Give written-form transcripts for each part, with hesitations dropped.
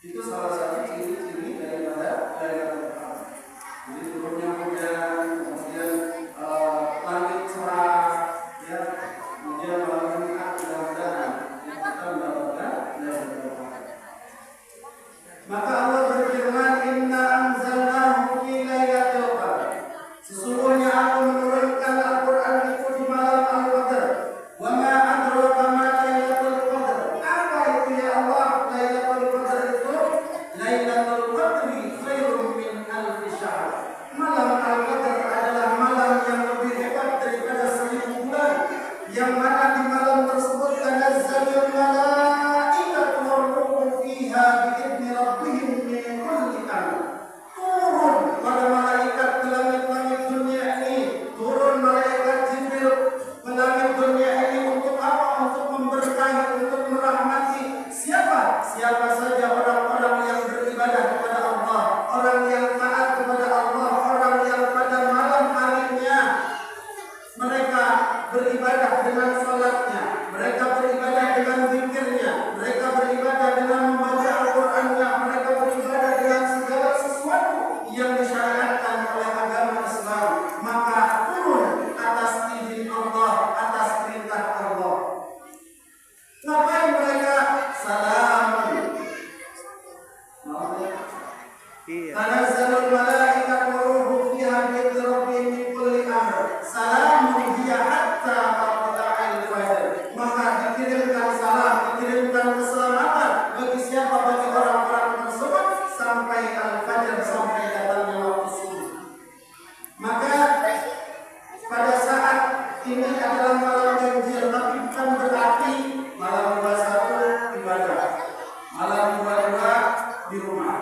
Itu salah satu ciri-ciri daripada Lailatul Qadar. Jadi turunnya hujan, siapa saja orang-orang yang beribadah kepada Allah, orang yang taat kepada Allah, orang yang pada malam harinya mereka beribadah dengan salatnya, mereka beribadah dengan zikirnya, mereka beribadah dengan membaca Al-Qur'annya, mereka beribadah dengan segala sesuatu yang disyariatkan oleh agama Islam, maka turun atas izin Allah, atas perintah Allah. Ngapain mereka? Salamun. Tanazzalul malaikatu wa ruhu fiha bi rabbihim min kulli amr. Salamun hiya hatta matla'il fajr. Maka dikirimkan salam, dikirimkan keselamatan bagi siapa, bagi orang-orang tersebut sampai al-fajr, sampai datangnya waktu subuh. Maka pada saat ini adalah malam ganjil, tapi bukan berarti malam 21 ibadah, malam 22 di rumah,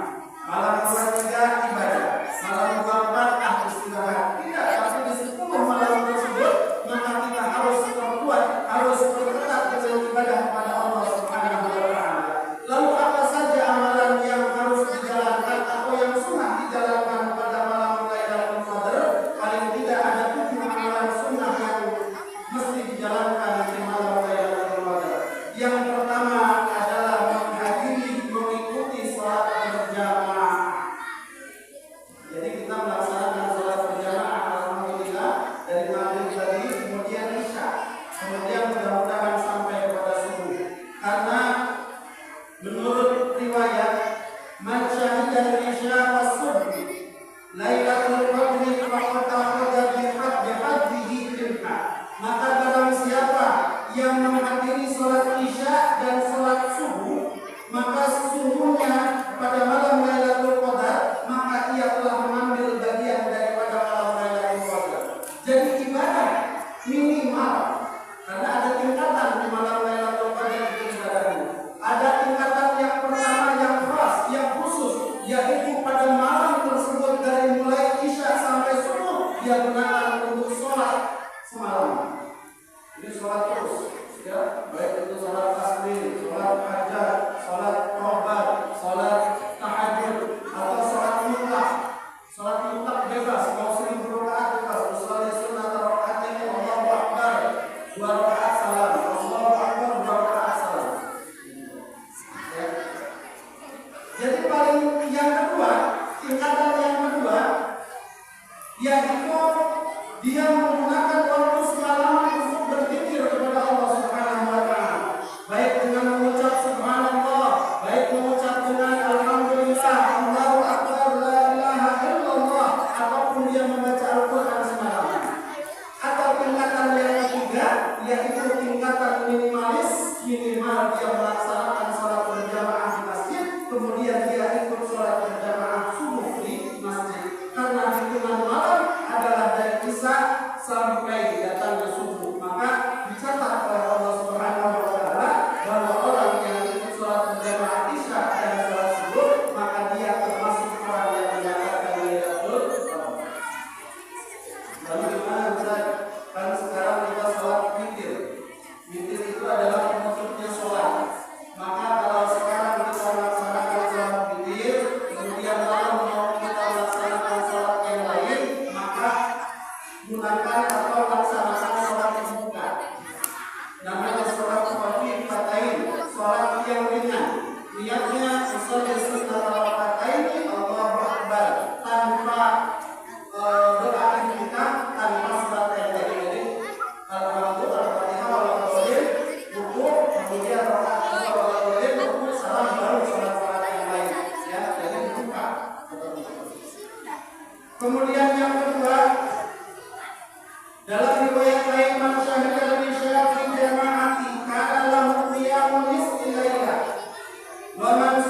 malam 23 ibadah, malam 24 istirahat. Tidak, tapi di 10 malam tersebut maka kita harus berkuat, harus berketat dengan ibadah kepada Allah Subhanahu wa Ta'ala. Lalu apa saja amalan yang harus dijalankan atau yang sunnah dijalankan pada malam Lailatul Qadar? Paling tidak ada 7 amalan sunnah yang mesti dijalankan di malam Lailatul Qadar. Yang pertama adalah menghadiri, mengikuti sholat berjamaah. Jadi kita melaksanakan sholat berjamaah alhamdulillah dari maghrib tadi, kemudian isya, kemudian mudah-mudahan sampai kepada subuh. Karena menurut riwayat man syahida isya was subh Lailatul Qadri faqad akhadha bihaddihi minha. Maka barang siapa yang menghadiri sholat isya dan sholat subuh, maka sesungguhnya pada malam Lailatul Qadar maka ia telah mengambil bagian daripada malam Lailatul Qadar. Jadi ibadah minimal, karena ada tingkatan di malam Lailatul Qadar itu ibadahnya. Ada tingkatan yang pertama yang khas, yang khusus, yaitu pada malam tersebut dari mulai isya sampai subuh dia gunakan untuk sholat semalam. Ini sholat terus, ya, baik itu sholat tasbih, sholat hajat, sholat taubat, sholat tahajud, atau sholat mutlak. Sholat mutlak bebas, mau 1000 rakaat bebas. Sholat sunnah rakaatain, Allahu Akbar, 2 rakaat salam, Allahu Akbar, 2 rakaat salam. Ya. Jadi paling yang kedua, tingkatan yang kedua, yaitu dia menggunakan waktu semalam untuk berzikir kepada Allah Subhanahu wa Ta'ala, baik dengan mengucap subhanallah, baik mengucap dengan alhamdulillah, Allahu Akbar, la ilaha illallah, ataupun dia membaca Al-Quran semalam. Atau tingkatan yang ketiga, yaitu tingkatan minimalis, minimal dia melaksanakan sholat berjamaah di masjid, kemudian dia ikut sholat berjamaah subuh di masjid. Karena hitungan malam adalah dari isya sampai datangnya subuh, maka dicatat oleh Allah Subhanahu wa Ta'ala bahwa orang yang ikut sholat berjamaah isya dan sholat subuh maka dia termasuk orang yang mendapatkan Lailatul Qadar. Lalu gimana Ustaz? Kan sekarang kita sholat witir. Witir itu adalah penutupnya sholat. Maka kalau sekarang kita melaksanakan sholat witir, kemudian malam mau kita melaksanakan sholat yang lain, maka gunakan atau laksanakan sholat pembuka. Namanya sholat khafifatain, sholat yang ringan. Niatnya usolli sunnah rakaatain, Allahu Akbar, tanpa doa kita, tanpa surat yang tadi. Jadi Al-Fatihah, Al-Fatihah, ruku, kemudian rakaat kedua, ruku, salam, baru sholat yang lain. Ya, jadi dibuka. Kemudian yang kedua, dalam riwayat lain man syahida isya fi jama'ati kana lahu qiyamun nisfi lailah wa man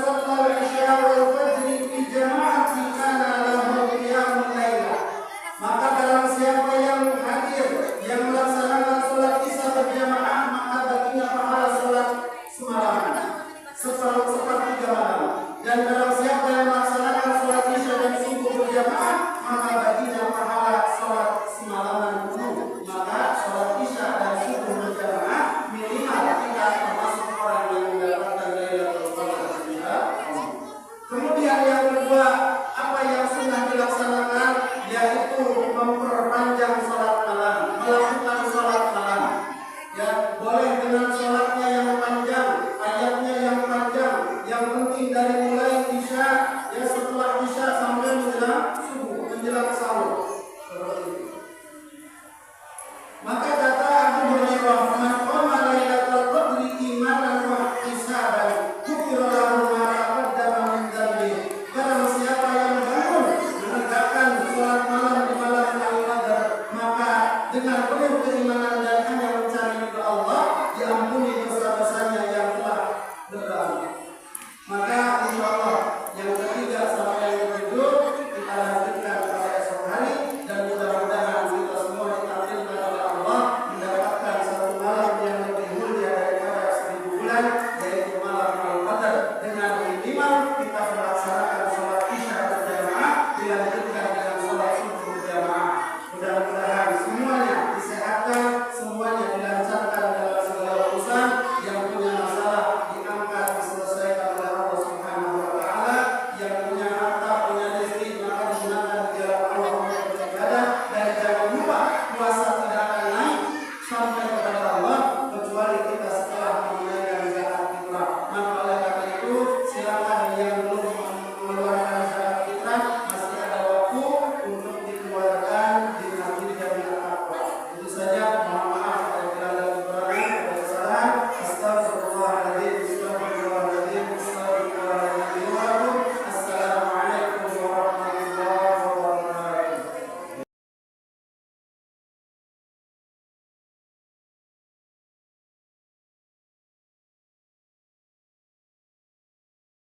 Maka